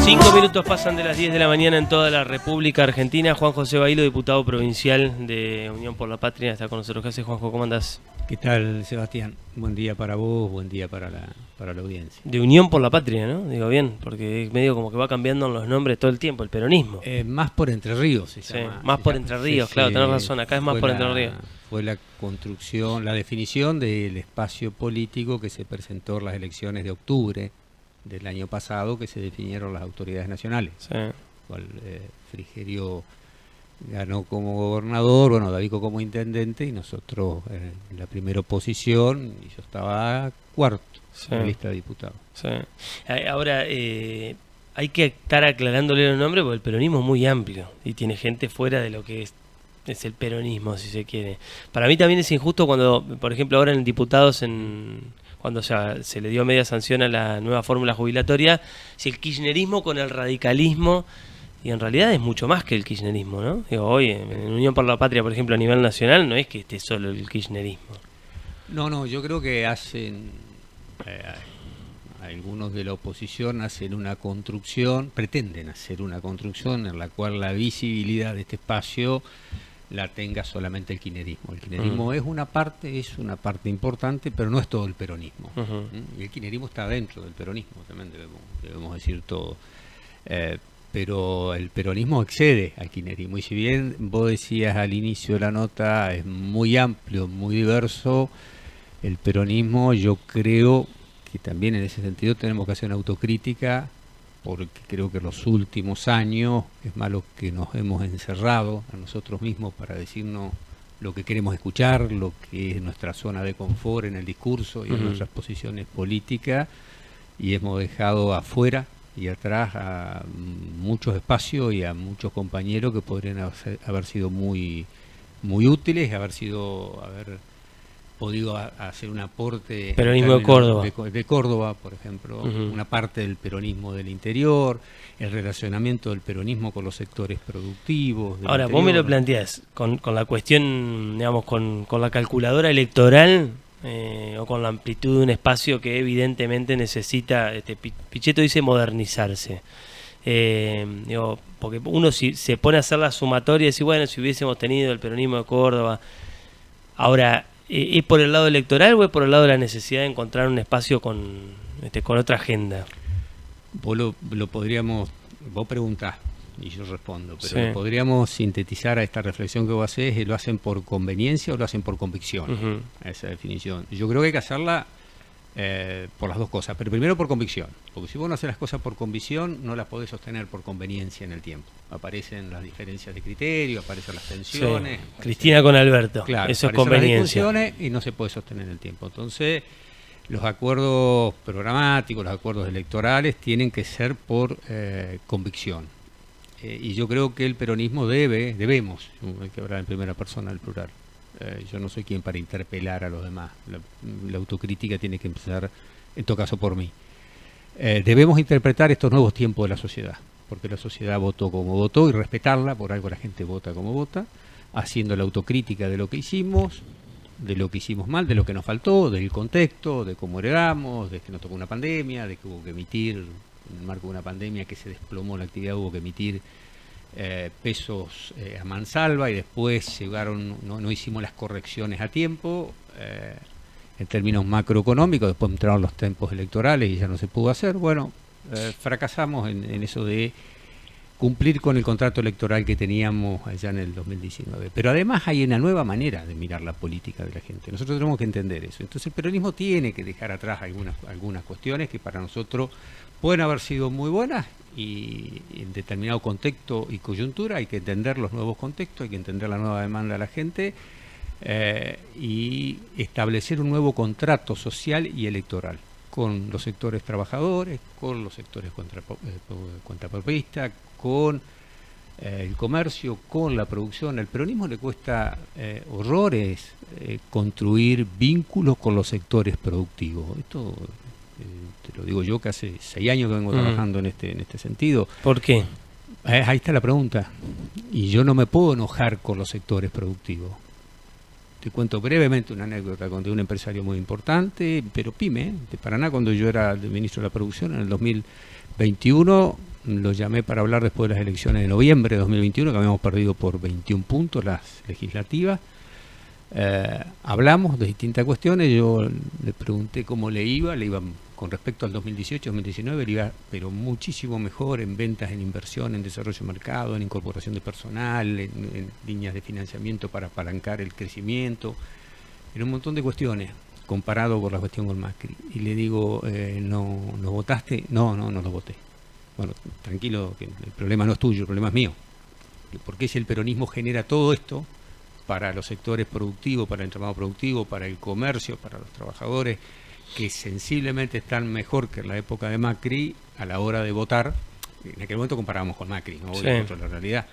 5 minutos pasan de las 10 de la mañana en toda la República Argentina. Juan José Bailo, diputado provincial de Unión por la Patria, está con nosotros. ¿Qué haces, Juanjo? ¿Cómo andás? ¿Qué tal, Sebastián? Buen día para vos, buen día para la audiencia. De Unión por la Patria, ¿no? Digo bien, porque medio como que va cambiando los nombres todo el tiempo, el peronismo. Más por Entre Ríos se Sí, llama. más por Entre Ríos, claro, tenés razón, acá es más por Entre Ríos. Fue la construcción, la definición del espacio político que se presentó en las elecciones de octubre del año pasado, que se definieron las autoridades nacionales. Sí. Cual, Frigerio ganó como gobernador, bueno, Davico como intendente y nosotros en la primera oposición, y yo estaba cuarto en la lista de diputados. Sí. Ahora, hay que estar aclarándole los nombres porque el peronismo es muy amplio y tiene gente fuera de lo que es el peronismo, si se quiere. Para mí también es injusto cuando, por ejemplo, ahora en diputados, cuando se le dio media sanción a la nueva fórmula jubilatoria, si el kirchnerismo con el radicalismo, y en realidad es mucho más que el kirchnerismo, ¿no? Digo, hoy en Unión por la Patria, por ejemplo, a nivel nacional, no es que esté solo el kirchnerismo. No, yo creo que algunos de la oposición hacen una construcción, pretenden hacer una construcción en la cual la visibilidad de este espacio la tenga solamente el kirchnerismo. El kirchnerismo es una parte importante, pero no es todo el peronismo. Y el kirchnerismo está dentro del peronismo, también debemos decir todo. Pero el peronismo excede al kirchnerismo. Y si bien vos decías al inicio de la nota, es muy amplio, muy diverso, el peronismo, yo creo que también en ese sentido tenemos que hacer una autocrítica, porque creo que en los últimos años es malo que nos hemos encerrado a nosotros mismos para decirnos lo que queremos escuchar, lo que es nuestra zona de confort en el discurso y en nuestras posiciones políticas, y hemos dejado afuera y atrás a muchos espacios y a muchos compañeros que podrían haber sido muy útiles, haber podido hacer un aporte. Peronismo de Córdoba. De Córdoba, por ejemplo, una parte del peronismo del interior, el relacionamiento del peronismo con los sectores productivos. Ahora, vos me lo planteás con la cuestión, digamos, con la calculadora electoral, o con la amplitud de un espacio que evidentemente necesita, Pichetto dice modernizarse. Porque uno si se pone a hacer la sumatoria y dice, bueno, si hubiésemos tenido el peronismo de Córdoba. Ahora, ¿es por el lado electoral o es por el lado de la necesidad de encontrar un espacio con otra agenda? Vos lo podríamos, vos preguntás y yo respondo, pero sí, lo podríamos sintetizar a esta reflexión que vos hacés: ¿lo hacen por conveniencia o lo hacen por convicción? A esa definición. Yo creo que hay que hacerla por las dos cosas, pero primero por convicción, porque si vos no haces las cosas por convicción, no las podés sostener por conveniencia en el tiempo. Aparecen las diferencias de criterio, aparecen las tensiones. Sí. Cristina con Alberto, claro, eso es conveniencia. Las discusiones y no se puede sostener en el tiempo. Entonces, los acuerdos programáticos, los acuerdos electorales tienen que ser por convicción. Y yo creo que el peronismo debemos, hay que hablar en primera persona del plural. Yo no soy quien para interpelar a los demás. La autocrítica tiene que empezar, en todo caso, por mí. Debemos interpretar estos nuevos tiempos de la sociedad, porque la sociedad votó como votó y respetarla, por algo la gente vota como vota, haciendo la autocrítica de lo que hicimos, de lo que hicimos mal, de lo que nos faltó, del contexto, de cómo heredamos, de que nos tocó una pandemia, de que hubo que emitir, en el marco de una pandemia que se desplomó la actividad, hubo que emitir pesos a mansalva y después no hicimos las correcciones a tiempo en términos macroeconómicos. Después entraron los tiempos electorales y ya no se pudo hacer. Bueno, fracasamos en eso de cumplir con el contrato electoral que teníamos allá en el 2019. Pero además hay una nueva manera de mirar la política de la gente. Nosotros tenemos que entender eso. Entonces el peronismo tiene que dejar atrás algunas cuestiones que para nosotros pueden haber sido muy buenas, y en determinado contexto y coyuntura hay que entender los nuevos contextos, hay que entender la nueva demanda de la gente, y establecer un nuevo contrato social y electoral con los sectores trabajadores, con los sectores contrapropistas, con el comercio, con la producción. Al peronismo le cuesta horrores construir vínculos con los sectores productivos. Esto te lo digo yo, que hace 6 años que vengo trabajando en este sentido. ¿Por qué? Ahí está la pregunta. Y yo no me puedo enojar con los sectores productivos. Te cuento brevemente una anécdota de un empresario muy importante, pero pyme, de Paraná, cuando yo era el ministro de la Producción en el 2021, lo llamé para hablar después de las elecciones de noviembre de 2021, que habíamos perdido por 21 puntos las legislativas. Hablamos de distintas cuestiones, yo le pregunté cómo le iba con respecto al 2018-2019, le iba pero muchísimo mejor en ventas, en inversión, en desarrollo de mercado, en incorporación de personal, en líneas de financiamiento para apalancar el crecimiento, en un montón de cuestiones, comparado con la cuestión con Macri. Y le digo, ¿no votaste? No lo voté. Bueno, tranquilo, que el problema no es tuyo, el problema es mío. Porque si el peronismo genera todo esto para los sectores productivos, para el entramado productivo, para el comercio, para los trabajadores, que sensiblemente están mejor que en la época de Macri a la hora de votar. En aquel momento comparábamos con Macri, ¿no? Hoy es la realidad.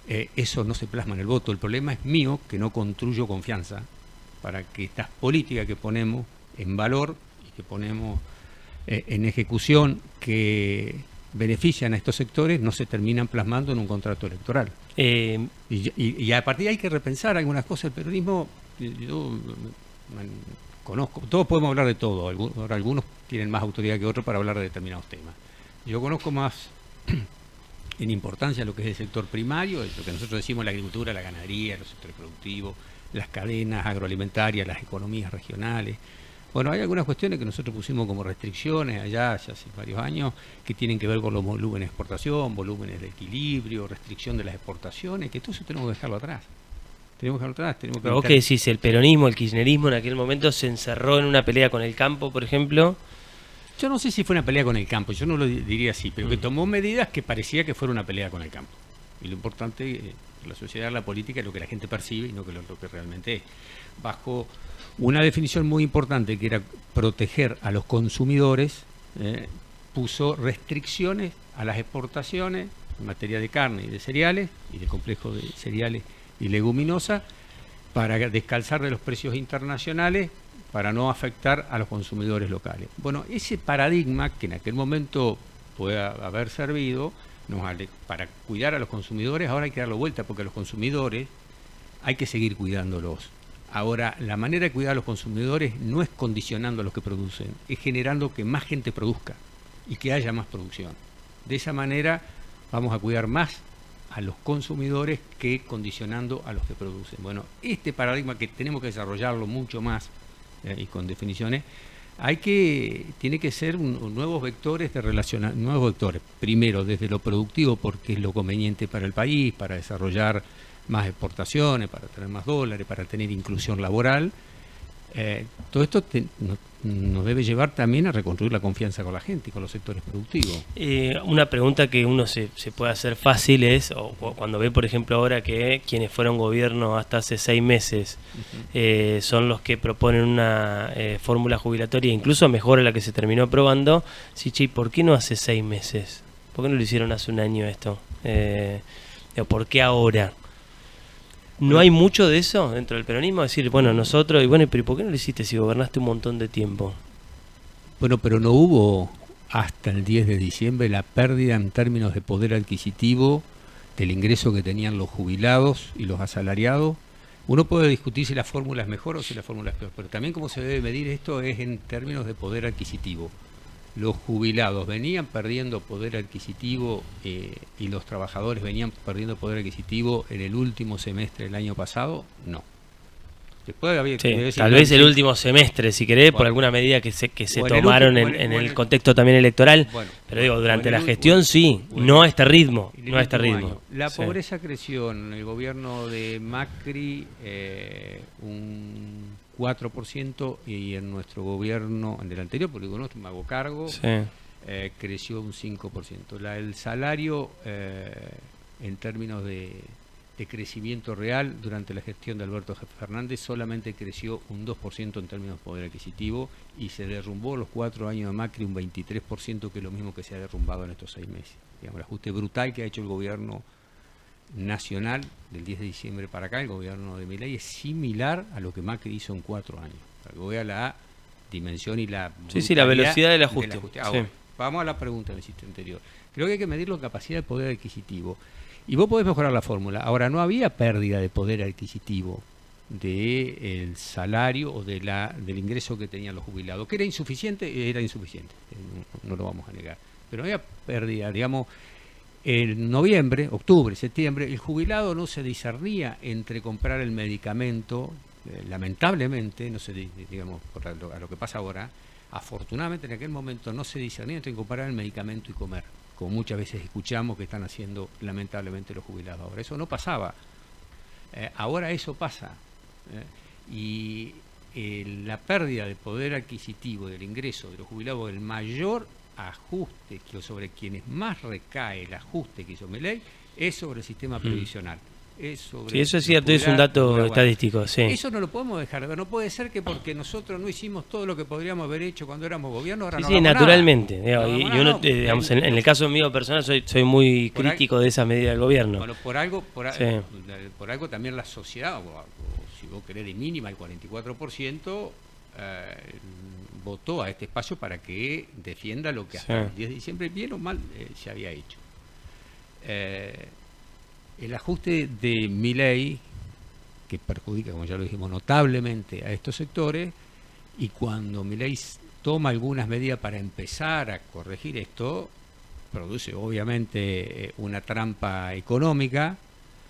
Eso no se plasma en el voto. El problema es mío, que no construyo confianza para que estas políticas que ponemos en valor y que ponemos en ejecución, que benefician a estos sectores, no se terminan plasmando en un contrato electoral. Y a partir de ahí hay que repensar algunas cosas. El peronismo, yo conozco, todos podemos hablar de todo, ahora algunos tienen más autoridad que otros para hablar de determinados temas. Yo conozco más en importancia lo que es el sector primario, lo que nosotros decimos la agricultura, la ganadería, los sectores productivos, las cadenas agroalimentarias, las economías regionales. Bueno, hay algunas cuestiones que nosotros pusimos como restricciones allá ya hace varios años, que tienen que ver con los volúmenes de exportación, volúmenes de equilibrio, restricción de las exportaciones, que todo eso tenemos que dejarlo atrás. Pero vos qué decís, el peronismo, el kirchnerismo en aquel momento se encerró en una pelea con el campo, por ejemplo. Yo no sé si fue una pelea con el campo, yo no lo diría así, pero que tomó medidas que parecía que fuera una pelea con el campo. Y lo importante, la sociedad, la política, es lo que la gente percibe y no lo que realmente es. Bajo una definición muy importante, que era proteger a los consumidores, puso restricciones a las exportaciones en materia de carne y de cereales, y del complejo de cereales y leguminosa, para descalzar de los precios internacionales, para no afectar a los consumidores locales. Bueno, ese paradigma, que en aquel momento puede haber servido para cuidar a los consumidores, ahora hay que darlo vuelta, porque a los consumidores hay que seguir cuidándolos. Ahora, la manera de cuidar a los consumidores no es condicionando a los que producen, es generando que más gente produzca y que haya más producción. De esa manera vamos a cuidar más a los consumidores que condicionando a los que producen. Bueno, este paradigma que tenemos que desarrollarlo mucho más y con definiciones, tiene que ser nuevos vectores de relacionar, nuevos vectores. Primero, desde lo productivo, porque es lo conveniente para el país, para desarrollar más exportaciones, para tener más dólares, para tener inclusión laboral. Todo esto nos debe llevar también a reconstruir la confianza con la gente y con los sectores productivos. Una pregunta que uno se puede hacer fácil es, o cuando ve por ejemplo ahora que quienes fueron gobierno hasta hace 6 meses son los que proponen una fórmula jubilatoria incluso mejor a la que se terminó aprobando, sí, che, ¿por qué no hace 6 meses? ¿Por qué no lo hicieron hace un año esto? ¿Por qué ahora? ¿No hay mucho de eso dentro del peronismo? Decir, bueno, nosotros, pero ¿por qué no lo hiciste si gobernaste un montón de tiempo? Bueno, pero no hubo hasta el 10 de diciembre la pérdida en términos de poder adquisitivo del ingreso que tenían los jubilados y los asalariados. Uno puede discutir si la fórmula es mejor o si la fórmula es peor, pero también cómo se debe medir esto es en términos de poder adquisitivo. Los jubilados venían perdiendo poder adquisitivo y los trabajadores venían perdiendo poder adquisitivo en el último semestre del año pasado, no. Después había, tal vez el último semestre, si querés, por alguna medida que se tomaron en el contexto también electoral, pero digo, durante la gestión sí, no a este ritmo. La pobreza creció en el gobierno de Macri un 4% y en nuestro gobierno, en el anterior, porque no me hago cargo, creció un 5%. El salario en términos de crecimiento real durante la gestión de Alberto Fernández solamente creció un 2% en términos de poder adquisitivo y se derrumbó los 4 años de Macri un 23%, que es lo mismo que se ha derrumbado en estos 6 meses. Digamos, el ajuste brutal que ha hecho el gobierno nacional del 10 de diciembre para acá, el gobierno de Milei, es similar a lo que Macri hizo en 4 años. Para que vea la dimensión y la la velocidad del ajuste. Ahora, vamos a la pregunta del sitio anterior. Creo que hay que medir la capacidad de poder adquisitivo. Y vos podés mejorar la fórmula. Ahora, no había pérdida de poder adquisitivo del salario o del ingreso que tenían los jubilados. ¿Que era insuficiente? Era insuficiente, no lo vamos a negar. pero no había pérdida, digamos. En noviembre, octubre, septiembre, el jubilado no se discernía entre comprar el medicamento, lamentablemente, no sé, digamos, a lo que pasa ahora, afortunadamente en aquel momento no se discernía entre comprar el medicamento y comer, como muchas veces escuchamos que están haciendo lamentablemente los jubilados ahora. Eso no pasaba, ahora eso pasa, y la pérdida de poder adquisitivo del ingreso de los jubilados, el mayor ajuste que sobre quienes más recae el ajuste que hizo Milei es sobre el sistema previsional. Sí, eso es cierto, es un dato estadístico. Sí. Eso no lo podemos dejar de ver. No puede ser que porque nosotros no hicimos todo lo que podríamos haber hecho cuando éramos gobierno, ahora sí, no naturalmente. Nada. Y uno, digamos, en el caso mío personal, soy muy crítico de esa medida del gobierno. Bueno, por algo también la sociedad, o si vos querés de mínima el 44%, votó a este espacio para que defienda lo que hasta el 10 de diciembre, bien o mal, se había hecho. El ajuste de Milei, que perjudica, como ya lo dijimos, notablemente a estos sectores, y cuando Milei toma algunas medidas para empezar a corregir esto, produce obviamente una trampa económica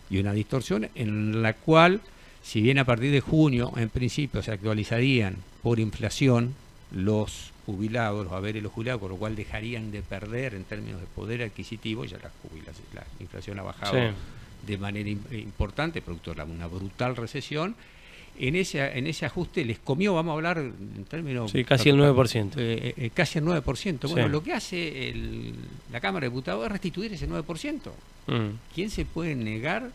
y una distorsión en la cual, si bien a partir de junio en principio se actualizarían por inflación los jubilados, los haberes de los jubilados, con lo cual dejarían de perder en términos de poder adquisitivo, ya la inflación ha bajado de manera importante, producto de una brutal recesión. En ese ajuste les comió, vamos a hablar en términos... Sí, casi el 9%. Casi el 9%. Bueno, lo que hace la Cámara de Diputados es restituir ese 9%. ¿Quién se puede negar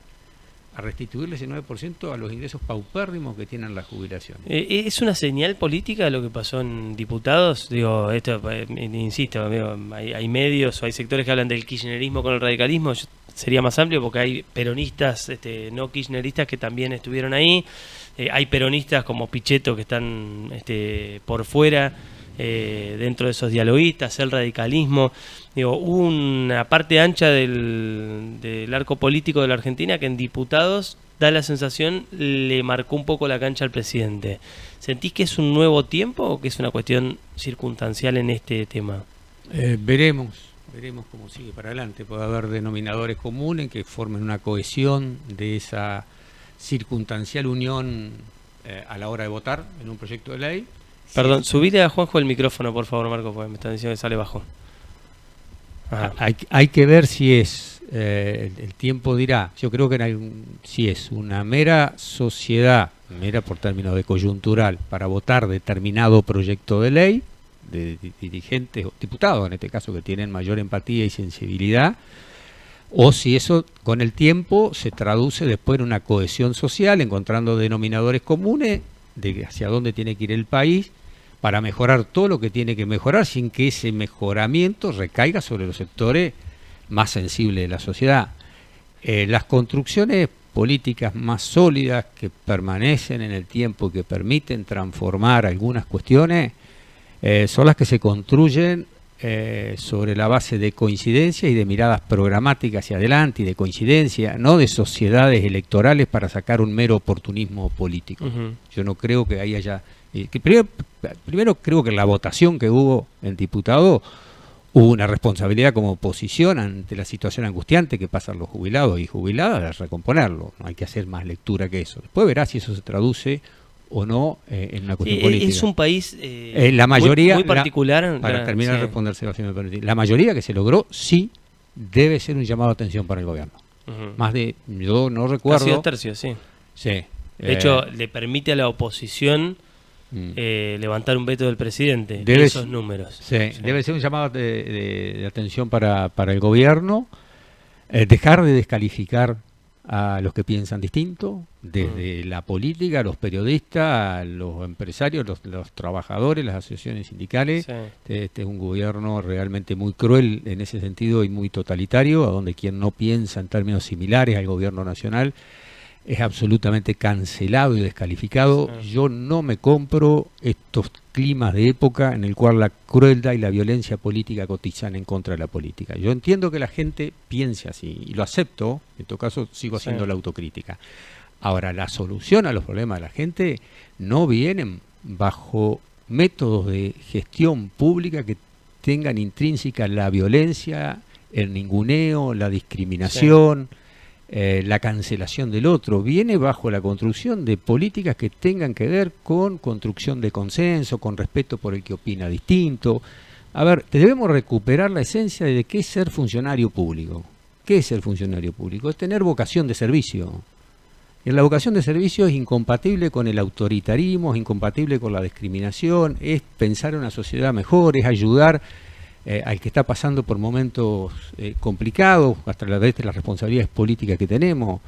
a restituirle ese 9% a los ingresos paupérrimos que tienen las jubilaciones? ¿Es una señal política lo que pasó en diputados? Digo, esto, insisto, hay medios o hay sectores que hablan del kirchnerismo con el radicalismo. Sería más amplio porque hay peronistas no kirchneristas que también estuvieron ahí. Hay peronistas como Pichetto que están por fuera, dentro de esos dialoguistas, el radicalismo. Digo, hubo una parte ancha del arco político de la Argentina que en diputados, da la sensación, le marcó un poco la cancha al presidente. ¿Sentís que es un nuevo tiempo o que es una cuestión circunstancial en este tema? Veremos cómo sigue para adelante. Puede haber denominadores comunes que formen una cohesión de esa circunstancial unión a la hora de votar en un proyecto de ley. Perdón, subile a Juanjo el micrófono, por favor, Marco, porque me están diciendo que sale bajo. Hay que ver si es, el tiempo dirá. Yo creo que si es una mera sociedad, mera por términos de coyuntural, para votar determinado proyecto de ley, de dirigentes o diputados, en este caso, que tienen mayor empatía y sensibilidad, o si eso con el tiempo se traduce después en una cohesión social, encontrando denominadores comunes de hacia dónde tiene que ir el país para mejorar todo lo que tiene que mejorar sin que ese mejoramiento recaiga sobre los sectores más sensibles de la sociedad. Las construcciones políticas más sólidas que permanecen en el tiempo y que permiten transformar algunas cuestiones son las que se construyen sobre la base de coincidencia y de miradas programáticas hacia adelante y de coincidencia, no de sociedades electorales para sacar un mero oportunismo político. Yo no creo que ahí haya... primero creo que en la votación que hubo en diputado hubo una responsabilidad como oposición ante la situación angustiante que pasan los jubilados y jubiladas de recomponerlo. No hay que hacer más lectura que eso. Después verá si eso se traduce o no en una cuestión política. Es un país la mayoría, muy particular. Para terminar de responder, Sebastián, me permite, la mayoría que se logró sí debe ser un llamado de atención para el gobierno. Más de, yo no recuerdo... Casi 2 tercios, sí. Sí. De hecho, le permite a la oposición levantar un veto del presidente de esos números. Sí, debe ser un llamado de atención para el gobierno, dejar de descalificar a los que piensan distinto, desde la política, los periodistas, los empresarios, los trabajadores, las asociaciones sindicales. Este es un gobierno realmente muy cruel en ese sentido y muy totalitario, a donde quien no piensa en términos similares al gobierno nacional es absolutamente cancelado y descalificado. Yo no me compro estos climas de época en el cual la crueldad y la violencia política cotizan en contra de la política. Yo entiendo que la gente piense así y lo acepto, en todo caso sigo haciendo la autocrítica. Ahora, la solución a los problemas de la gente no vienen bajo métodos de gestión pública que tengan intrínseca la violencia, el ninguneo, la discriminación, la cancelación del otro. Viene bajo la construcción de políticas que tengan que ver con construcción de consenso, con respeto por el que opina distinto. A ver, debemos recuperar la esencia de qué es ser funcionario público. ¿Qué es ser funcionario público? Es tener vocación de servicio. Y la vocación de servicio es incompatible con el autoritarismo, es incompatible con la discriminación, es pensar en una sociedad mejor, es ayudar al que está pasando por momentos complicados, hasta la vez de las responsabilidades políticas que tenemos.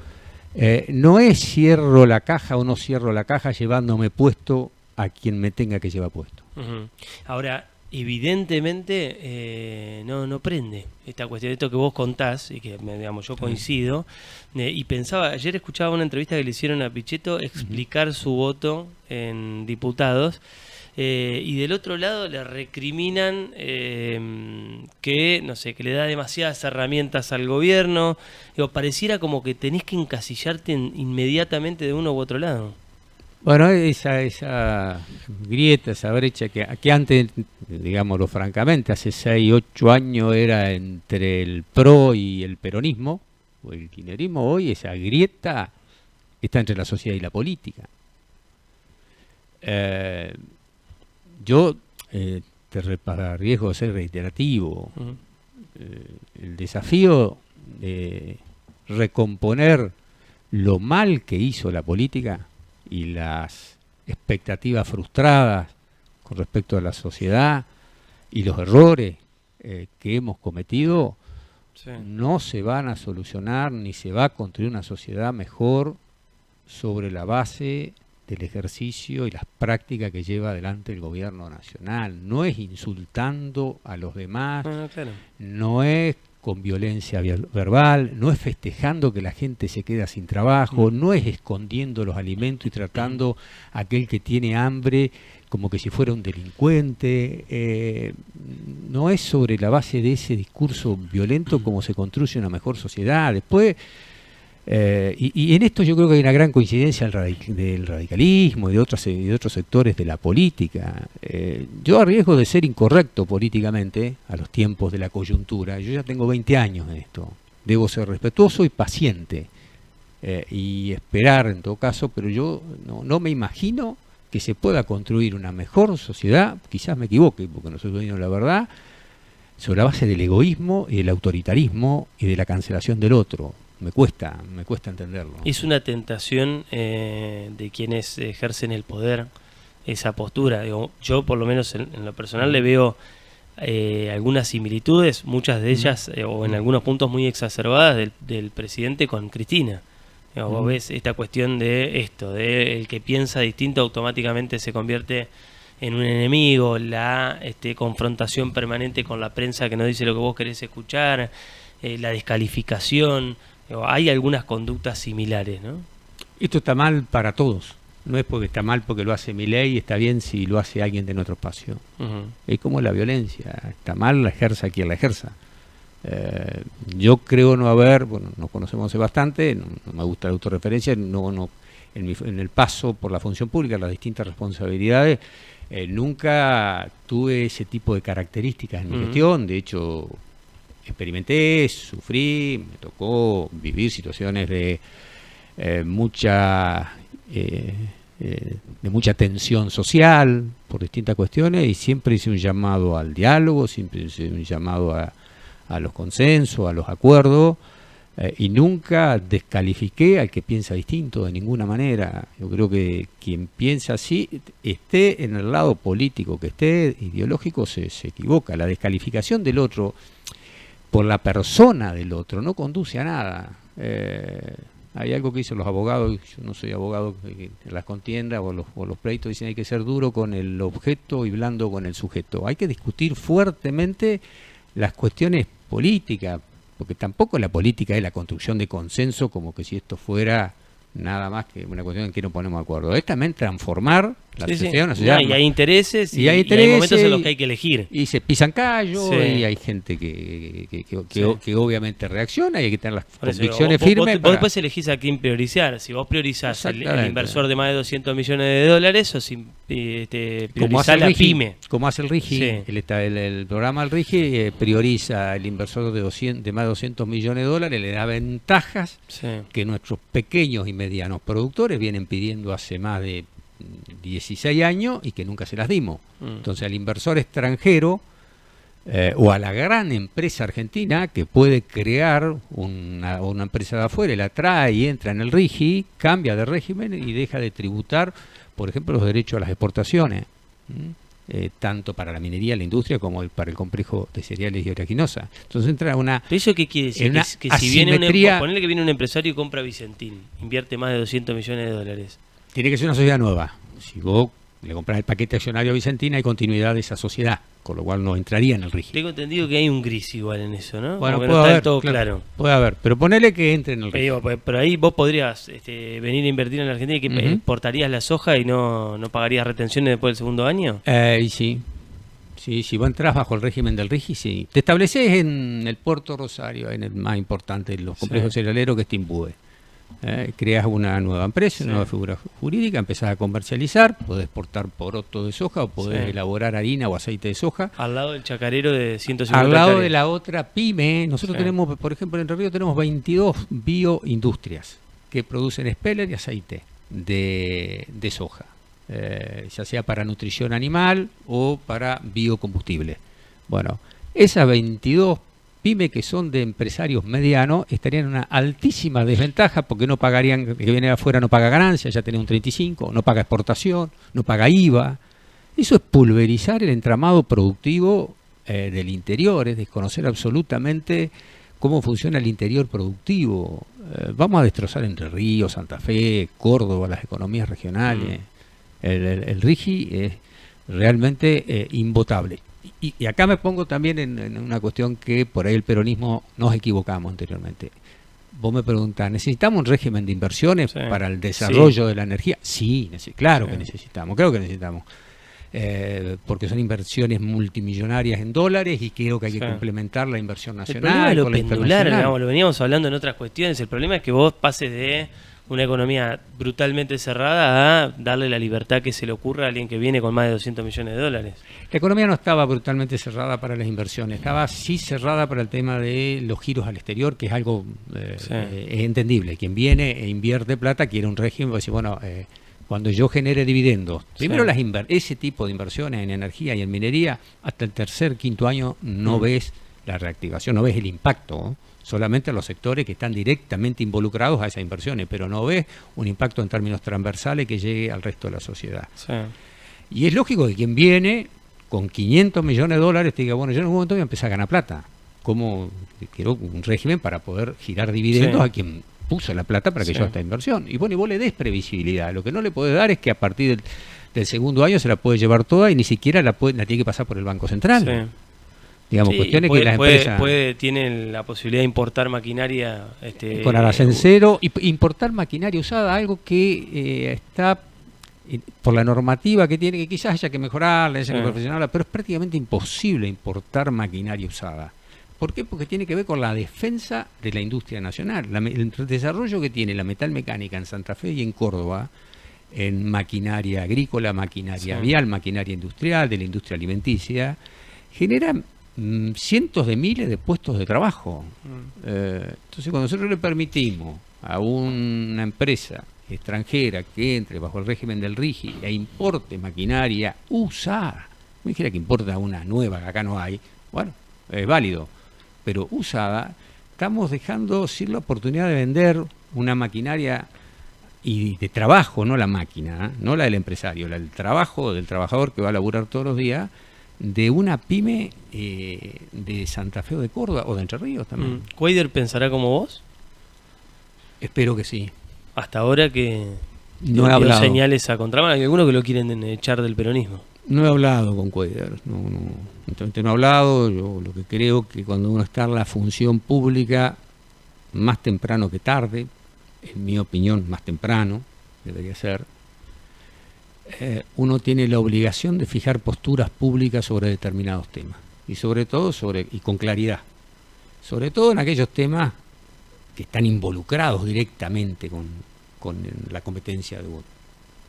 No es cierro la caja o no cierro la caja llevándome puesto a quien me tenga que llevar puesto. Ahora, evidentemente no prende esta cuestión, esto que vos contás, y que digamos yo coincido, y pensaba, ayer escuchaba una entrevista que le hicieron a Pichetto explicar su voto en diputados, y del otro lado le recriminan que, no sé, que le da demasiadas herramientas al gobierno. Digo, pareciera como que tenés que encasillarte inmediatamente de uno u otro lado. Bueno, esa grieta, esa brecha que antes, digámoslo francamente, hace 6, 8 años era entre el PRO y el peronismo, o el kirchnerismo, hoy esa grieta está entre la sociedad y la política. Yo, para riesgo de ser reiterativo, el desafío de recomponer lo mal que hizo la política y las expectativas frustradas con respecto a la sociedad y los errores que hemos cometido, no se van a solucionar ni se va a construir una sociedad mejor sobre la base del ejercicio y las prácticas que lleva adelante el gobierno nacional. No es insultando a los demás, no es con violencia verbal, no es festejando que la gente se queda sin trabajo, no es escondiendo los alimentos y tratando a aquel que tiene hambre como que si fuera un delincuente. No es sobre la base de ese discurso violento como se construye una mejor sociedad. Después, y en esto yo creo que hay una gran coincidencia del radicalismo y de otros sectores de la política. Yo, a riesgo de ser incorrecto políticamente a los tiempos de la coyuntura, yo ya tengo 20 años en esto, debo ser respetuoso y paciente y esperar en todo caso, pero yo no me imagino que se pueda construir una mejor sociedad, quizás me equivoque porque no soy dueño de la verdad, sobre la base del egoísmo y del autoritarismo y de la cancelación del otro. Me cuesta entenderlo. Es una tentación de quienes ejercen el poder esa postura. Digo, yo por lo menos en lo personal le veo algunas similitudes, muchas de ellas o en algunos puntos muy exacerbadas del presidente con Cristina. Digo, vos ves esta cuestión de esto, de el que piensa distinto automáticamente se convierte en un enemigo, la confrontación permanente con la prensa que no dice lo que vos querés escuchar, la descalificación. Hay algunas conductas similares, ¿no? Esto está mal para todos. No es porque está mal porque lo hace Milei, está bien si lo hace alguien de nuestro espacio. Es como la violencia. Está mal, la ejerza quien la ejerza. Yo creo no haber, bueno, nos conocemos hace bastante, no me gusta la autorreferencia, en el paso por la función pública, las distintas responsabilidades, nunca tuve ese tipo de características en mi gestión. De hecho, experimenté, sufrí, me tocó vivir situaciones de mucha tensión social por distintas cuestiones, y siempre hice un llamado al diálogo, siempre hice un llamado a los consensos, a los acuerdos, y nunca descalifiqué al que piensa distinto de ninguna manera. Yo creo que quien piensa así, esté en el lado político que esté, ideológico, se equivoca. La descalificación del otro por la persona del otro no conduce a nada. Hay algo que dicen los abogados, yo no soy abogado, en las contiendas o los pleitos dicen hay que ser duro con el objeto y blando con el sujeto. Hay que discutir fuertemente las cuestiones políticas, porque tampoco la política es la construcción de consenso como que si esto fuera nada más que una cuestión en que nos ponemos de acuerdo. Es también transformar La Sí, sí. sociedad es una No, sociedad y hay intereses y hay hay intereses momentos en los que hay que elegir. y se pisan callos, Sí. y hay gente que obviamente reacciona, y hay que tener las Por eso, convicciones vos firmes. vos después elegís a quién priorizar. Si vos priorizás el Exactamente. inversor de más de 200 millones de dólares o si Como priorizás hace el la RIGI, pyme. como hace el RIGI, Sí. el programa del RIGI prioriza el inversor de más de 200 millones de dólares, le da ventajas Sí. que nuestros pequeños y medianos productores vienen pidiendo hace más de 16 años y que nunca se las dimos. Entonces al inversor extranjero o a la gran empresa argentina que puede crear una empresa de afuera, y la trae y entra en el RIGI, cambia de régimen y deja de tributar, por ejemplo, los derechos a las exportaciones, tanto para la minería, la industria, como para el complejo de cereales y oleaginosa. Entonces entra una... ¿Pero eso qué quiere decir? En una Que si viene asimetría- ponele que viene un empresario y compra Vicentín, invierte más de 200 millones de dólares. Tiene que ser una sociedad nueva. Si vos le compras el paquete accionario a Vicentina, hay continuidad de esa sociedad, con lo cual no entraría en el RIGI. Tengo entendido que hay un gris igual en eso, ¿no? Bueno, Como que puede no está haber, del todo claro. puede haber, pero ponele que entre en el Pero, RIGI. digo, pero ahí vos podrías venir a invertir en la Argentina y que Ujú. exportarías la soja y no pagarías retenciones después del segundo año. Y sí. Sí, si vos entras bajo el régimen del RIGI, sí. Te estableces en el Puerto Rosario, en el más importante de los complejos cerealeros, que es Timbúe. Creas una nueva empresa, una nueva figura jurídica, empezás a comercializar, podés exportar poroto de soja o podés elaborar harina o aceite de soja. Al lado del chacarero de 150 Al lado hectáreas. de la otra pyme, nosotros tenemos, por ejemplo, en Entre Ríos tenemos 22 bioindustrias que producen speller y aceite de soja, ya sea para nutrición animal o para biocombustible. Bueno, esas 22 pymes que son de empresarios medianos estarían en una altísima desventaja porque no pagarían, que viene de afuera no paga ganancia, ya tiene un 35, no paga exportación, no paga IVA. Eso es pulverizar el entramado productivo del interior, es desconocer absolutamente cómo funciona el interior productivo. Vamos a destrozar Entre Ríos, Santa Fe, Córdoba, las economías regionales. El RIGI es realmente invotable. Y acá me pongo también en una cuestión que por ahí el peronismo nos equivocamos anteriormente. Vos me preguntás, ¿necesitamos un régimen de inversiones para el desarrollo de la energía? Sí, claro que necesitamos, porque son inversiones multimillonarias en dólares y creo que hay que complementar la inversión nacional. El problema es lo con la pendular, internacional. digamos, lo veníamos hablando en otras cuestiones. El problema es que vos pases de una economía brutalmente cerrada a darle la libertad que se le ocurra a alguien que viene con más de 200 millones de dólares. La economía no estaba brutalmente cerrada para las inversiones, estaba sí cerrada para el tema de los giros al exterior, que es algo es entendible. Quien viene e invierte plata quiere un régimen, pues, bueno, cuando yo genere dividendos, primero ese tipo de inversiones en energía y en minería, hasta el tercer, quinto año no ves la reactivación, no ves el impacto, ¿no? Solamente a los sectores que están directamente involucrados a esas inversiones, pero no ves un impacto en términos transversales que llegue al resto de la sociedad. Sí. Y es lógico que quien viene con 500 millones de dólares te diga, bueno, yo en algún momento voy a empezar a ganar plata. ¿Cómo quiero un régimen para poder girar dividendos a quien puso la plata para que yo haga esta inversión? Y bueno, y vos le des previsibilidad. Lo que no le podés dar es que a partir del segundo año se la puede llevar toda y ni siquiera la tiene que pasar por el Banco Central. Sí. Digamos, cuestiones que las empresas tienen la posibilidad de importar maquinaria con arancel cero, y importar maquinaria usada, algo que está por la normativa que tiene, que quizás haya que mejorarla, haya que perfeccionarla, pero es prácticamente imposible importar maquinaria usada. ¿Por qué? Porque tiene que ver con la defensa de la industria nacional. El desarrollo que tiene la metalmecánica en Santa Fe y en Córdoba, en maquinaria agrícola, maquinaria vial, maquinaria industrial, de la industria alimenticia, genera cientos de miles de puestos de trabajo. Entonces, cuando nosotros le permitimos a una empresa extranjera que entre bajo el régimen del RIGI e importe maquinaria usada, no dijera que importa una nueva que acá no hay, bueno, es válido, pero usada, estamos dejando sin la oportunidad de vender una maquinaria y de trabajo, no la máquina, no la del empresario, la del trabajo del trabajador que va a laburar todos los días, de una pyme de Santa Fe o de Córdoba o de Entre Ríos también. ¿Cuader pensará como vos? Espero que sí. Hasta ahora que no he dio hablado señales a contramano, hay algunos que lo quieren echar del peronismo. No he hablado con Cuader, no he hablado. Yo lo que creo que cuando uno está en la función pública, más temprano que tarde, en mi opinión más temprano debería ser, uno tiene la obligación de fijar posturas públicas sobre determinados temas y sobre todo y con claridad, sobre todo en aquellos temas que están involucrados directamente con la competencia de voto.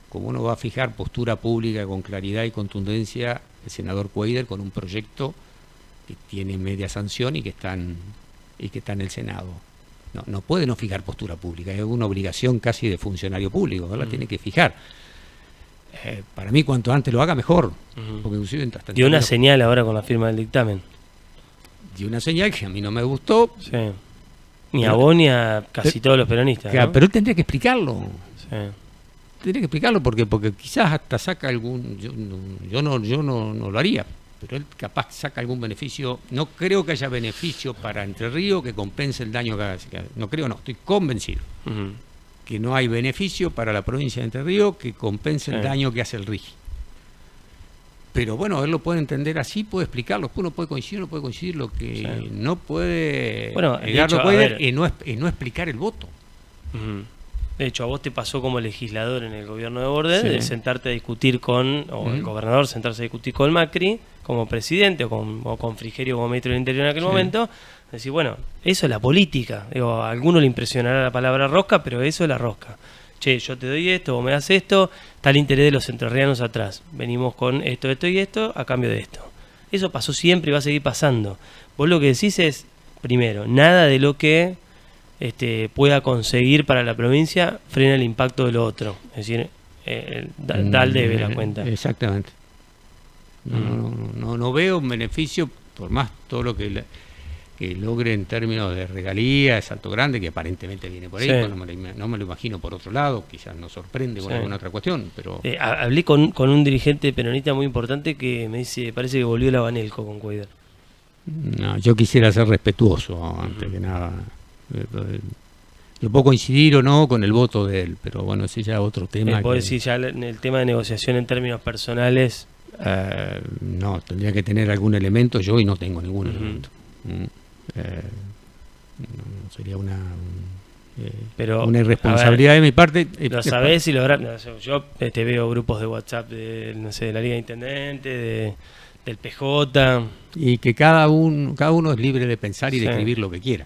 Como uno va a fijar postura pública con claridad y contundencia, el senador Cuéllar con un proyecto que tiene media sanción y que está en el Senado. No puede no fijar postura pública, es una obligación casi de funcionario público, ¿no? La tiene que fijar. Para mí, cuanto antes lo haga, mejor. Porque inclusive dio una señal ahora con la firma del dictamen. Dio una señal que a mí no me gustó. Sí. Ni a vos ni a casi todos los peronistas, ¿no? Pero él tendría que explicarlo. Sí. Tendría que explicarlo porque quizás hasta saca algún... Yo no lo haría, pero él capaz saca algún beneficio. No creo que haya beneficio para Entre Ríos que compense el daño que haga. No creo, no, estoy convencido. Que no hay beneficio para la provincia de Entre Ríos que compense el daño que hace el RIGI. Pero bueno, él lo puede entender así, puede explicarlo, uno puede coincidir, no puede coincidir, lo que no puede es no explicar el voto. De hecho, a vos te pasó como legislador en el gobierno de Bordet, de sentarte a discutir o el gobernador sentarse a discutir con Macri, como presidente, o con Frigerio como ministro del Interior en aquel momento, decir, bueno, eso es la política. Digo, a alguno le impresionará la palabra rosca, pero eso es la rosca. Che, yo te doy esto, vos me das esto, está el interés de los entrerrianos atrás. Venimos con esto, esto y esto a cambio de esto. Eso pasó siempre y va a seguir pasando. Vos lo que decís es, primero, nada de lo que pueda conseguir para la provincia frena el impacto de lo otro. Es decir, da al debe la cuenta. Exactamente. No veo un beneficio, por más todo lo que logre en términos de regalías, Salto Grande, que aparentemente viene por ahí, pues no me lo imagino por otro lado, quizás nos sorprende con alguna otra cuestión, pero... hablé con un dirigente peronista muy importante que me dice, parece que volvió la Banelco con Cuéllar. No, yo quisiera ser respetuoso, antes que nada. Yo puedo coincidir o no con el voto de él, pero bueno, ese ya es otro tema. ¿Puedo decir ya en el tema de negociación en términos personales? No, tendría que tener algún elemento, yo hoy no tengo ningún elemento. Sería una irresponsabilidad de mi parte. ¿Lo sabés y yo te veo grupos de WhatsApp de la Liga de Intendentes, del PJ. Y que cada uno es libre de pensar y de escribir lo que quiera.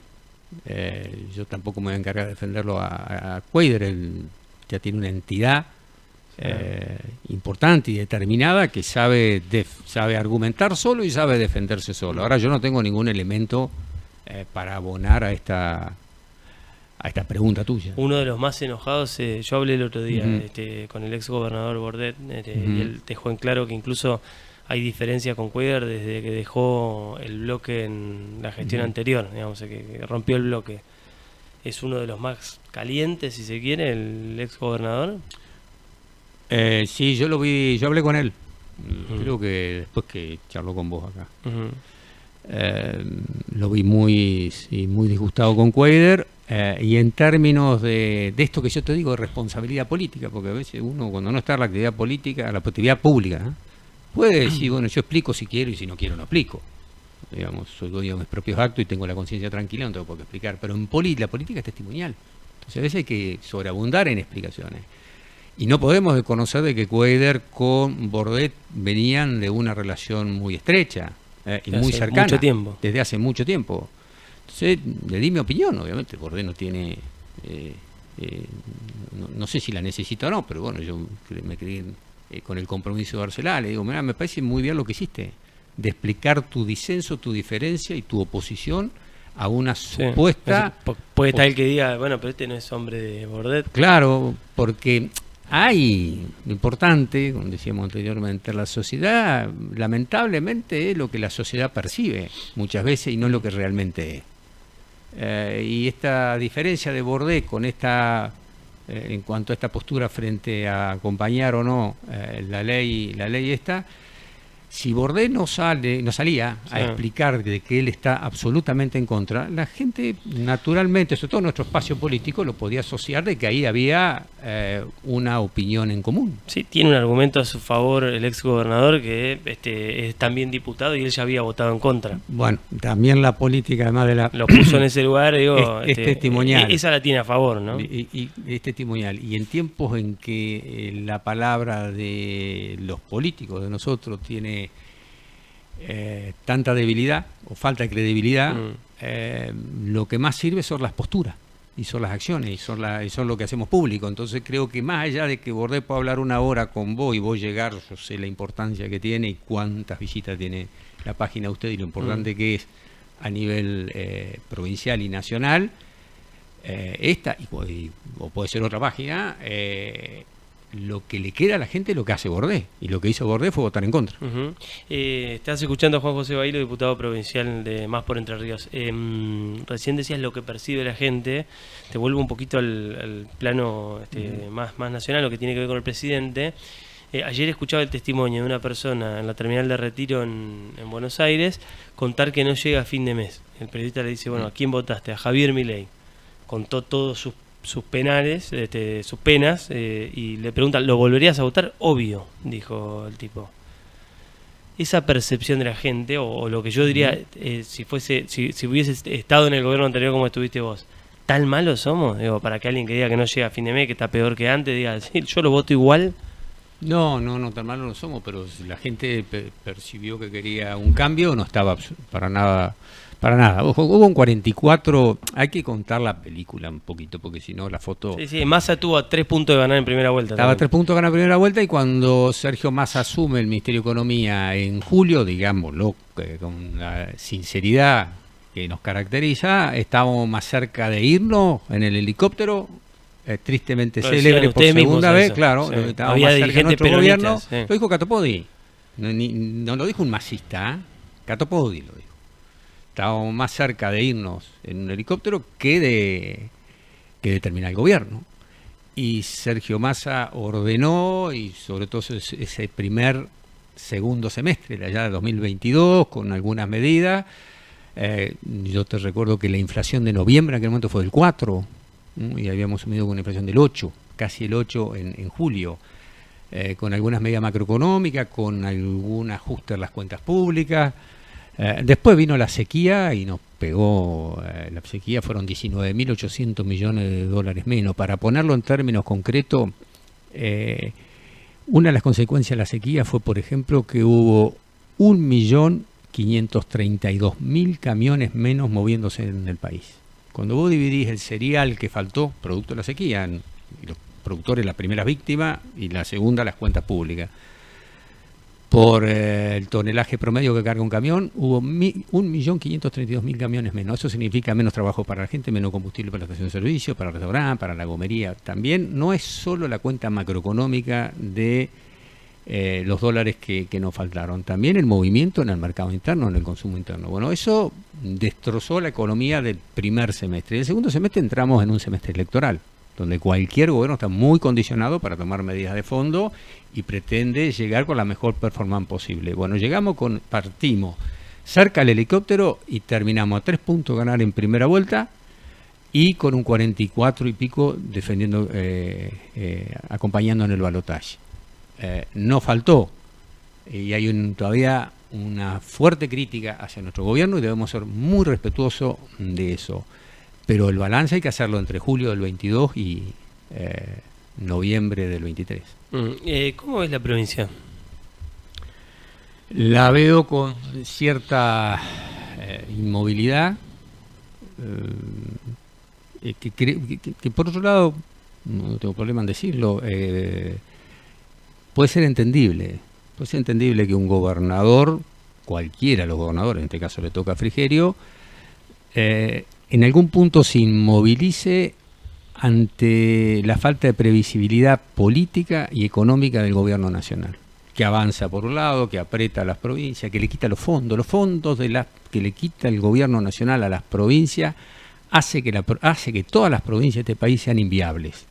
Yo tampoco me voy a encargar de defenderlo a Cuéllar. Él ya tiene una entidad importante y determinada que sabe argumentar solo y sabe defenderse solo. Ahora yo no tengo ningún elemento para abonar a esta pregunta tuya. Uno de los más enojados, yo hablé el otro día con el ex gobernador Bordet, y él dejó en claro que incluso hay diferencias con Cuéllar desde que dejó el bloque en la gestión anterior, digamos, que rompió el bloque. Es uno de los más calientes, si se quiere, el ex gobernador. Sí, yo hablé con él. Creo que después que charló con vos acá. Lo vi muy disgustado con Cuéllar, y en términos de esto que yo te digo, de responsabilidad política, porque a veces uno cuando no está en la actividad política, la actividad pública, puede decir, bueno, yo explico si quiero y si no quiero no explico. Digamos, soy dueño de mis propios actos y tengo la conciencia tranquila, no tengo por qué explicar. Pero en la política es testimonial. Entonces a veces hay que sobreabundar en explicaciones. Y no podemos desconocer de que Cuéllar con Bordet venían de una relación muy estrecha y muy cercana. Mucho tiempo. Desde hace mucho tiempo. Entonces le di mi opinión, obviamente. Bordet no tiene... no sé si la necesita o no, pero bueno, yo me creí con el compromiso de Barcelona. Le digo, mira, me parece muy bien lo que hiciste, de explicar tu disenso, tu diferencia y tu oposición a una supuesta... Puede estar el que diga, bueno, pero este no es hombre de Bordet. Claro, porque hay, lo importante, como decíamos anteriormente, la sociedad, lamentablemente, es lo que la sociedad percibe muchas veces y no es lo que realmente es. Y esta diferencia de Bordet con esta... en cuanto a esta postura frente a acompañar o no la ley esta, Si Bordet no salía a explicar de que él está absolutamente en contra, la gente naturalmente, sobre todo nuestro espacio político, lo podía asociar de que ahí había una opinión en común. Sí, tiene un argumento a su favor el ex gobernador que es también diputado y él ya había votado en contra. Bueno, también la política, además de la... Lo puso en ese lugar, digo... es testimonial. Esa la tiene a favor, ¿no? Y es testimonial. Y en tiempos en que la palabra de los políticos, de nosotros, tiene tanta debilidad o falta de credibilidad, lo que más sirve son las posturas y son las acciones y son lo que hacemos público. Entonces creo que más allá de que Bordet pueda hablar una hora con vos y vos llegar, yo sé la importancia que tiene y cuántas visitas tiene la página de usted y lo importante que es a nivel provincial y nacional, esta o puede ser otra página, lo que le queda a la gente es lo que hace Bordet, y lo que hizo Bordet fue votar en contra. Estás escuchando a Juan José Bailo, diputado provincial de Más por Entre Ríos. Recién decías lo que percibe la gente. Te vuelvo un poquito al plano más nacional, lo que tiene que ver con el presidente. Ayer escuchaba el testimonio de una persona en la terminal de Retiro en Buenos Aires contar que no llega a fin de mes. El periodista le dice, bueno, ¿a quién votaste? A Javier Milei. Contó todos sus penales, sus penas, y le preguntan, ¿lo volverías a votar? Obvio, dijo el tipo. Esa percepción de la gente, o lo que yo diría, si hubiese estado en el gobierno anterior como estuviste vos, ¿tan malos somos? Digo, para que alguien que diga que no llega a fin de mes, que está peor que antes, diga, sí, yo lo voto igual. No, tan malos no somos, pero la gente percibió que quería un cambio, no estaba para nada. Ojo, hubo un 44, hay que contar la película un poquito, porque si no la foto... Sí, Massa tuvo a 3 puntos de ganar en primera vuelta. Estaba a 3 puntos de ganar en primera vuelta, y cuando Sergio Massa asume el Ministerio de Economía en julio, digámoslo con la sinceridad que nos caracteriza, estábamos más cerca de irnos en el helicóptero, tristemente célebre por segunda vez, claro, sí. estábamos Había más cerca de nuestro gobierno, sí. Lo dijo Catopodi, no lo dijo un masista, Catopodi lo dijo. Estábamos más cerca de irnos en un helicóptero que de terminar el gobierno. Y Sergio Massa ordenó, y sobre todo ese segundo semestre de allá de 2022, con algunas medidas. Yo te recuerdo que la inflación de noviembre en aquel momento fue del 4, y habíamos subido con una inflación del 8, casi el 8 en julio, con algunas medidas macroeconómicas, con algún ajuste en las cuentas públicas. Después vino la sequía y nos pegó, la sequía fueron 19.800 millones de dólares menos. Para ponerlo en términos concretos, una de las consecuencias de la sequía fue, por ejemplo, que hubo 1.532.000 camiones menos moviéndose en el país. Cuando vos dividís el cereal que faltó, producto de la sequía, los productores la primera víctima y la segunda las cuentas públicas, por el tonelaje promedio que carga un camión, hubo 1.532.000 camiones menos. Eso significa menos trabajo para la gente, menos combustible para la estación de servicio, para el restaurante, para la gomería. También no es solo la cuenta macroeconómica de los dólares que nos faltaron, también el movimiento en el mercado interno, en el consumo interno. Bueno, eso destrozó la economía del primer semestre. Y el segundo semestre entramos en un semestre electoral, donde cualquier gobierno está muy condicionado para tomar medidas de fondo y pretende llegar con la mejor performance posible. Bueno, partimos cerca del helicóptero y terminamos a 3 puntos ganar en primera vuelta y con un 44 y pico defendiendo, acompañando en el balotaje. No faltó, y hay todavía una fuerte crítica hacia nuestro gobierno y debemos ser muy respetuosos de eso. Pero el balance hay que hacerlo entre julio del 22 y noviembre del 23. ¿Cómo ves la provincia? La veo con cierta inmovilidad, que por otro lado, no tengo problema en decirlo, puede ser entendible. Puede ser entendible que un gobernador, cualquiera de los gobernadores, en este caso le toca a Frigerio, en algún punto se inmovilice ante la falta de previsibilidad política y económica del gobierno nacional, que avanza por un lado, que aprieta a las provincias, que le quita los fondos que le quita el gobierno nacional a las provincias, hace que todas las provincias de este país sean inviables.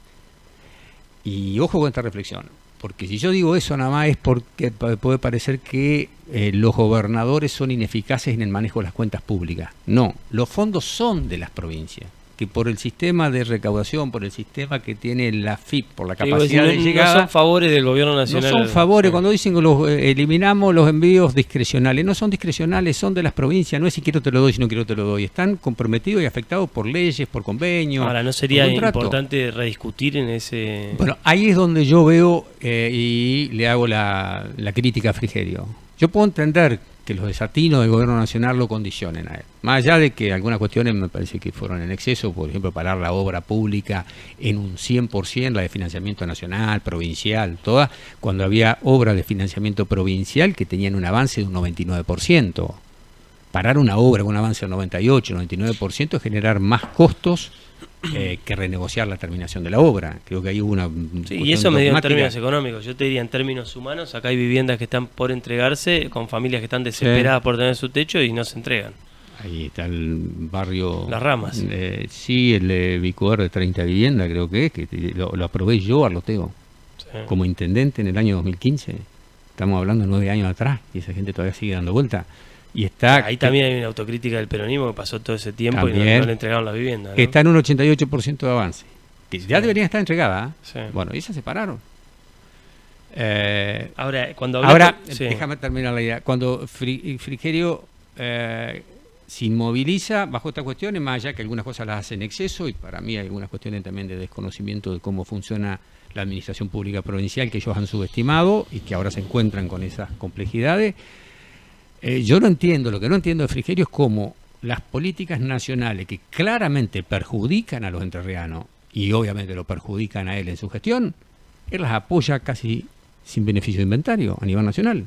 Y ojo con esta reflexión, Porque si yo digo eso nada más es porque puede parecer que los gobernadores son ineficaces en el manejo de las cuentas públicas. No, los fondos son de las provincias, que por el sistema de recaudación, por el sistema que tiene la FIP, por la capacidad de llegada... No son favores del gobierno nacional. No son favores, cuando dicen que eliminamos los envíos discrecionales, no son discrecionales, son de las provincias, no es si quiero te lo doy, si no quiero te lo doy. Están comprometidos y afectados por leyes, por convenios. Ahora, ¿no sería importante rediscutir en ese...? Bueno, ahí es donde yo veo y le hago la crítica a Frigerio. Yo puedo entender que los desatinos del gobierno nacional lo condicionen a él. Más allá de que algunas cuestiones me parece que fueron en exceso, por ejemplo, parar la obra pública en un 100%, la de financiamiento nacional, provincial, todas, cuando había obras de financiamiento provincial que tenían un avance de un 99%. Parar una obra con un avance del 98, 99% es generar más costos que renegociar la terminación de la obra. Creo que ahí hubo una... Sí, y eso me dio en términos económicos. Yo te diría en términos humanos, acá hay viviendas que están por entregarse, con familias que están desesperadas por tener su techo y no se entregan. Ahí está el barrio... Las Ramas. Sí, el de Bicoer de 30 viviendas creo que es, que lo aprobé yo, Arloteo, como intendente en el año 2015. Estamos hablando de 9 años atrás y esa gente todavía sigue dando vuelta. Y está ahí también hay una autocrítica del peronismo que pasó todo ese tiempo y no le entregaron la vivienda, ¿no? Que está en un 88% de avance, que ya deberían estar entregadas. Sí. Bueno, y esas se pararon. Ahora, déjame terminar la idea. Cuando Frigerio se inmoviliza bajo estas cuestiones, más allá que algunas cosas las hace en exceso, y para mí hay algunas cuestiones también de desconocimiento de cómo funciona la administración pública provincial que ellos han subestimado y que ahora se encuentran con esas complejidades. Yo no entiendo, lo que no entiendo de Frigerio es cómo las políticas nacionales que claramente perjudican a los entrerrianos y obviamente lo perjudican a él en su gestión, él las apoya casi sin beneficio de inventario a nivel nacional.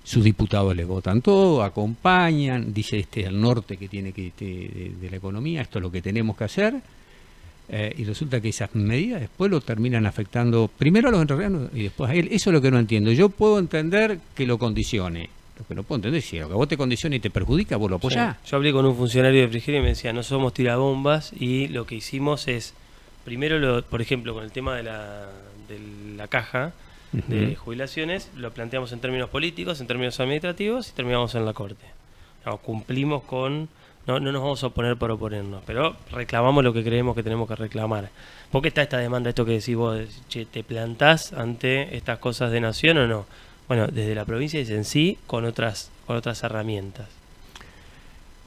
Sus diputados le votan todo, acompañan, dice este es el norte que tiene que de la economía, esto es lo que tenemos que hacer, y resulta que esas medidas después lo terminan afectando primero a los entrerrianos y después a él. Eso es lo que no entiendo. Yo puedo entender que lo condicione. Lo que no puedo entender es si lo que a vos te condiciona y te perjudica, vos lo apoyás. Sí. Yo hablé con un funcionario de Frigerio y me decía, no somos tirabombas, y lo que hicimos es, primero, por ejemplo, con el tema de la caja de jubilaciones, lo planteamos en términos políticos, en términos administrativos y terminamos en la Corte. Cumplimos con... No nos vamos a oponer por oponernos, pero reclamamos lo que creemos que tenemos que reclamar. ¿Por qué está esta demanda, esto que decís vos, che, te plantás ante estas cosas de nación o no? Bueno, desde la provincia es en sí, con otras herramientas.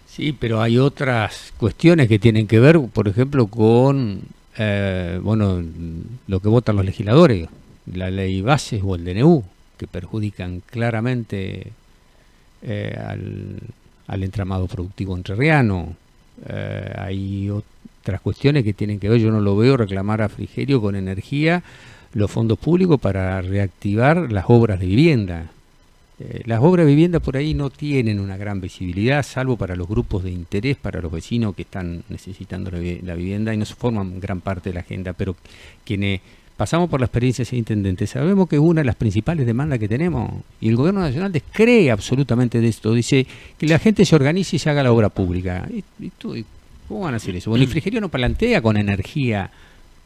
Sí, pero hay otras cuestiones que tienen que ver, por ejemplo, con lo que votan los legisladores, la ley base o el DNU, que perjudican claramente al entramado productivo entrerriano. Hay otras cuestiones que tienen que ver, yo no lo veo reclamar a Frigerio con energía los fondos públicos para reactivar las obras de vivienda. Las obras de vivienda por ahí no tienen una gran visibilidad, salvo para los grupos de interés, para los vecinos que están necesitando la vivienda y no se forman gran parte de la agenda, pero quienes pasamos por la experiencia de ser intendente sabemos que es una de las principales demandas que tenemos, y el gobierno nacional descree absolutamente de esto, dice que la gente se organice y se haga la obra pública. ¿Cómo van a hacer eso? Bueno, y Frigerio no plantea con energía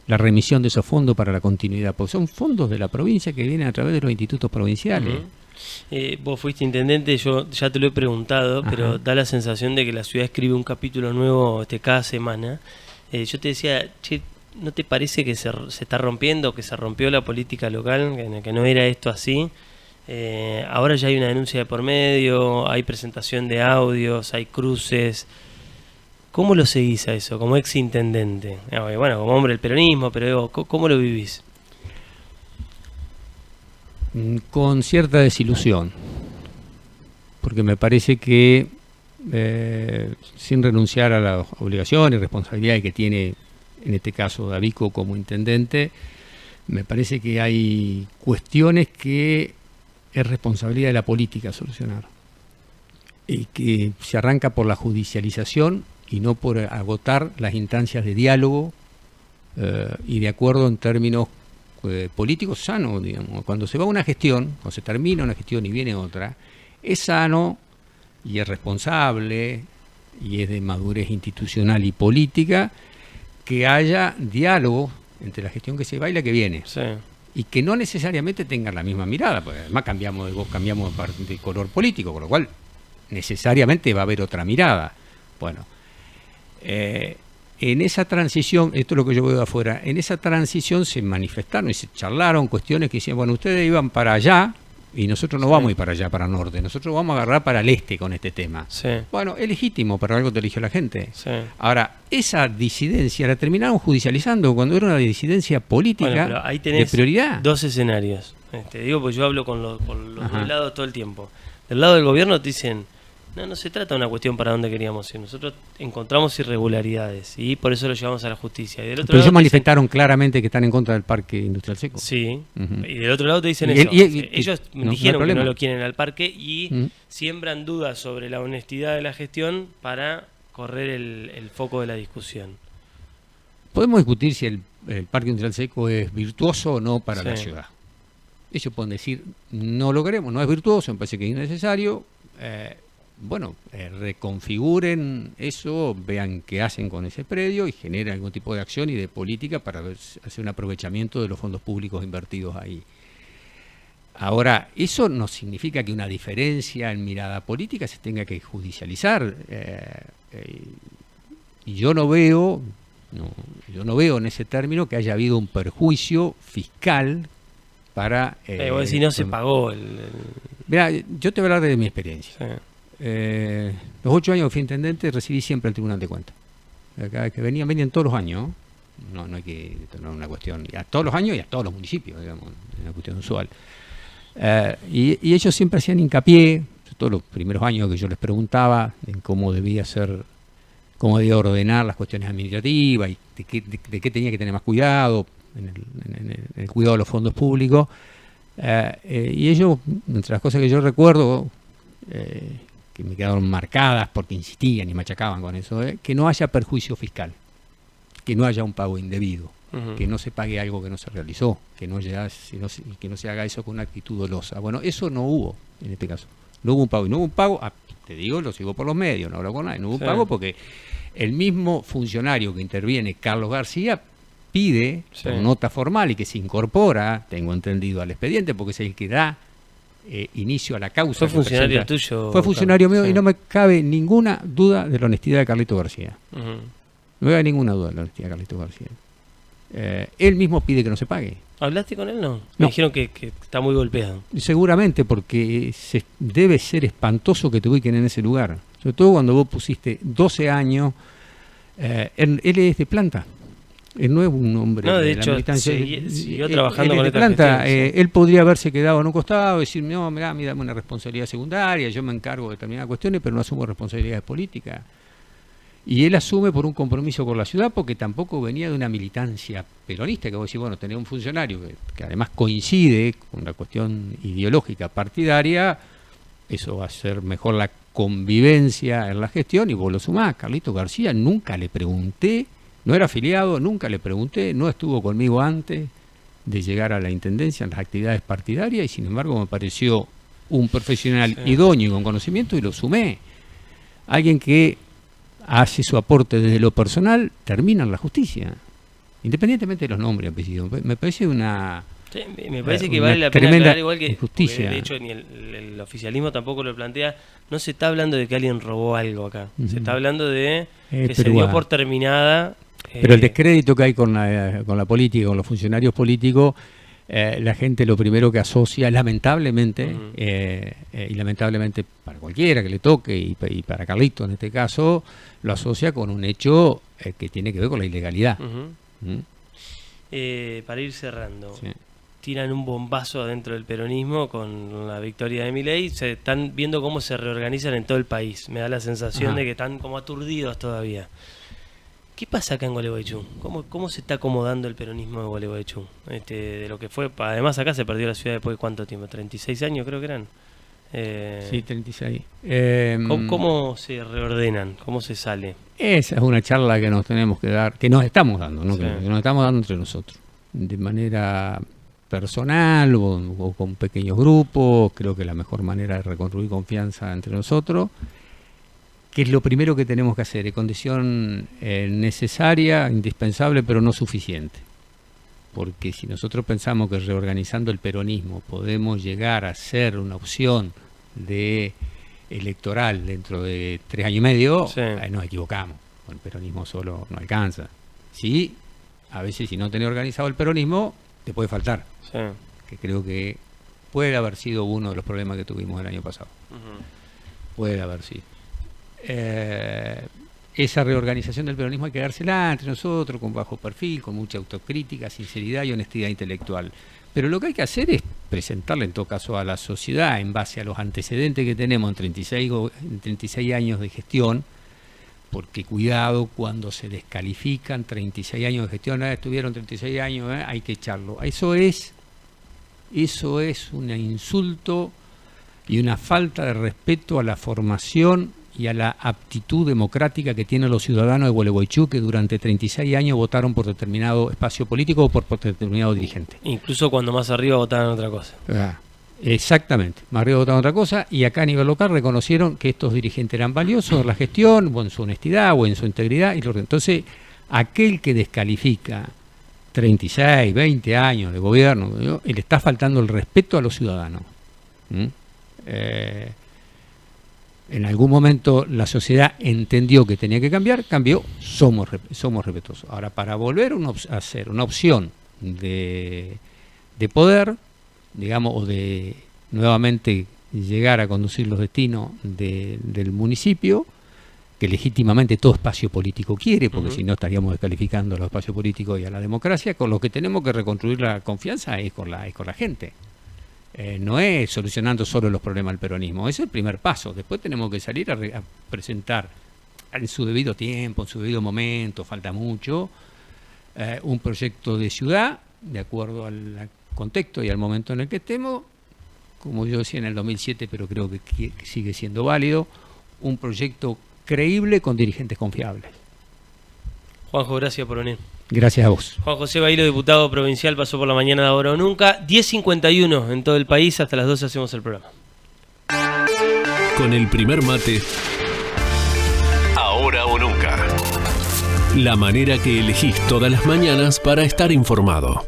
la remisión de esos fondos para la continuidad, porque son fondos de la provincia que vienen a través de los institutos provinciales. Vos fuiste intendente, yo ya te lo he preguntado, pero da la sensación de que la ciudad escribe un capítulo nuevo cada semana. Yo te decía, che, ¿no te parece que se está rompiendo, que se rompió la política local, que no era esto así? Ahora ya hay una denuncia de por medio, hay presentación de audios, hay cruces. ¿Cómo lo seguís a eso, como ex intendente? Bueno, como hombre del peronismo, pero ¿cómo lo vivís? Con cierta desilusión, porque me parece que sin renunciar a las obligaciones y responsabilidades que tiene en este caso Davico como intendente, me parece que hay cuestiones que es responsabilidad de la política solucionar, y que se arranca por la judicialización y no por agotar las instancias de diálogo y de acuerdo en términos políticos sanos, digamos. Cuando se va una gestión, o se termina una gestión y viene otra, es sano y es responsable y es de madurez institucional y política que haya diálogo entre la gestión que se va y la que viene. Sí. y que no necesariamente tengan la misma mirada, porque además cambiamos de color político, con lo cual necesariamente va a haber otra mirada. Bueno, en esa transición, esto es lo que yo veo de afuera, en esa transición se manifestaron y se charlaron cuestiones que decían, bueno, ustedes iban para allá y nosotros no vamos a ir para allá, para el norte, nosotros vamos a agarrar para el este con este tema. Sí. Bueno, es legítimo, para algo te eligió la gente. Sí. Ahora, esa disidencia la terminaron judicializando cuando era una disidencia política, Bueno, pero ahí tenés de prioridad. dos escenarios. Te digo porque yo hablo con los dos lados todo el tiempo. Del lado del gobierno te dicen, no se trata de una cuestión para dónde queríamos ir. Nosotros encontramos irregularidades y por eso lo llevamos a la justicia. Y del otro Pero lado ellos manifestaron claramente que están en contra del parque industrial seco. Sí, Ujú. y del otro lado te dicen Y eso. no Ellos hay dijeron que problema. no lo quieren al parque y Ujú. siembran dudas sobre la honestidad de la gestión para correr el foco de la discusión. Podemos discutir si el parque industrial seco es virtuoso o no para Sí. la ciudad. Ellos pueden decir, no lo queremos, no es virtuoso, me parece que es innecesario. Reconfiguren eso, vean qué hacen con ese predio y generen algún tipo de acción y de política para hacer un aprovechamiento de los fondos públicos invertidos ahí. Ahora, eso no significa que una diferencia en mirada política se tenga que judicializar. Y yo no veo en ese término que haya habido un perjuicio fiscal para... Vos decís, no se pagó Mirá, yo te voy a hablar de mi experiencia. Sí. Los 8 años que fui intendente recibí siempre el Tribunal de Cuentas. Cada vez que venían todos los años, no hay que tener una cuestión, y a todos los años y a todos los municipios, digamos, es una cuestión usual. Y ellos siempre hacían hincapié, sobre todo los primeros años que yo les preguntaba, en cómo debía ordenar las cuestiones administrativas y de qué tenía que tener más cuidado en el cuidado de los fondos públicos. Y ellos, entre las cosas que yo recuerdo, que me quedaron marcadas porque insistían y machacaban con eso, que no haya perjuicio fiscal, que no haya un pago indebido, que no se pague algo que no se realizó, que no se haga eso con una actitud dolosa. Bueno, eso no hubo en este caso. No hubo un pago. Y no hubo un pago, te digo, lo sigo por los medios, no hablo con nadie, no hubo un pago porque el mismo funcionario que interviene, Carlos García, pide por nota formal y que se incorpora, tengo entendido, al expediente, porque es el que da inicio a la causa. Fue funcionario tuyo. Fue funcionario mío y no me cabe ninguna duda de la honestidad de Carlito García. No me cabe ninguna duda de la honestidad de Carlito García. Él mismo pide que no se pague. ¿Hablaste con él? No. Me dijeron que está muy golpeado. Seguramente, porque debe ser espantoso que te ubiquen en ese lugar. Sobre todo cuando vos pusiste 12 años. Él es de planta. Él no es un hombre de la hecho, militancia. siguió trabajando él con es de esta planta. gestión, sí. Él podría haberse quedado en un costado y decir, no, mirá, dame una responsabilidad secundaria, yo me encargo de determinadas cuestiones, pero no asumo responsabilidades políticas. Y él asume por un compromiso con la ciudad, porque tampoco venía de una militancia peronista, que vos decís, bueno, tener un funcionario que además coincide con la cuestión ideológica partidaria, eso va a ser mejor la convivencia en la gestión, y vos lo sumás. Carlito García, nunca le pregunté, no era afiliado, nunca le pregunté, no estuvo conmigo antes de llegar a la intendencia en las actividades partidarias, y sin embargo me pareció un profesional idóneo y con conocimiento, y lo sumé. Alguien que hace su aporte desde lo personal, termina en la justicia, independientemente de los nombres y apellidos. Me parece una... Sí, me parece que vale la pena tremenda aclarar, igual que injusticia. De hecho ni el oficialismo tampoco lo plantea. No se está hablando de que alguien robó algo acá. Se está hablando de que se dio por terminada. Pero el descrédito que hay con la política, con los funcionarios políticos, la gente lo primero que asocia, lamentablemente, y lamentablemente para cualquiera que le toque, y para Carlito en este caso, lo asocia con un hecho que tiene que ver con la ilegalidad. Para ir cerrando, Sí. tiran un bombazo adentro del peronismo con la victoria de Milei. Se están viendo cómo se reorganizan en todo el país. Me da la sensación de que están como aturdidos todavía. ¿Qué pasa acá en Gualeguaychú? ¿Cómo se está acomodando el peronismo de Gualeguaychú? De lo que fue, además acá se perdió la ciudad después de ¿cuánto tiempo? 36 años creo que eran. Sí, 36. ¿Cómo se reordenan? ¿Cómo se sale? Esa es una charla que nos tenemos que dar, que nos estamos dando, ¿no? Sí. Que nos estamos dando entre nosotros, de manera personal o con pequeños grupos. Creo que la mejor manera de reconstruir confianza entre nosotros, que es lo primero que tenemos que hacer, es condición necesaria, indispensable, pero no suficiente. porque si nosotros pensamos que reorganizando el peronismo podemos llegar a ser una opción de electoral dentro de 3 años y medio, Sí. Nos equivocamos. Con el peronismo solo no alcanza. Sí, a veces si no tenés organizado el peronismo, te puede faltar. Sí. Que creo que puede haber sido uno de los problemas que tuvimos el año pasado. Ujú. Puede haber sido. Esa reorganización del peronismo hay que dársela entre nosotros, con bajo perfil, con mucha autocrítica, sinceridad y honestidad intelectual. Pero lo que hay que hacer es presentarle en todo caso a la sociedad, en base a los antecedentes que tenemos en 36 años de gestión, porque cuidado cuando se descalifican 36 años de gestión, estuvieron 36 años, hay que echarlo. Eso es un insulto y una falta de respeto a la formación y a la aptitud democrática que tienen los ciudadanos de Gualeguaychú, que durante 36 años votaron por determinado espacio político o por determinado dirigente. Incluso cuando más arriba votaban otra cosa. Exactamente, más arriba votaron otra cosa, y acá a nivel local reconocieron que estos dirigentes eran valiosos en la gestión, o en su honestidad, o en su integridad. Entonces, aquel que descalifica 36, 20 años de gobierno, ¿no?, le está faltando el respeto a los ciudadanos. En algún momento la sociedad entendió que tenía que cambiar, cambió, somos respetuosos. Ahora, para volver a ser una opción de poder, digamos, o de nuevamente llegar a conducir los destinos del municipio, que legítimamente todo espacio político quiere, porque si no estaríamos descalificando a los espacios políticos y a la democracia, con lo que tenemos que reconstruir la confianza es con la gente. No es solucionando solo los problemas del peronismo, es el primer paso. Después tenemos que salir a presentar en su debido tiempo, en su debido momento, falta mucho, un proyecto de ciudad, de acuerdo al contexto y al momento en el que estemos, como yo decía en el 2007, pero creo que sigue siendo válido, un proyecto creíble con dirigentes confiables. Juanjo, gracias por venir. Gracias a vos. Juan José Bailo, diputado provincial, pasó por la mañana de Ahora o Nunca. 10:51 en todo el país, hasta las 12 hacemos el programa. Con el primer mate, Ahora o Nunca. La manera que elegís todas las mañanas para estar informado.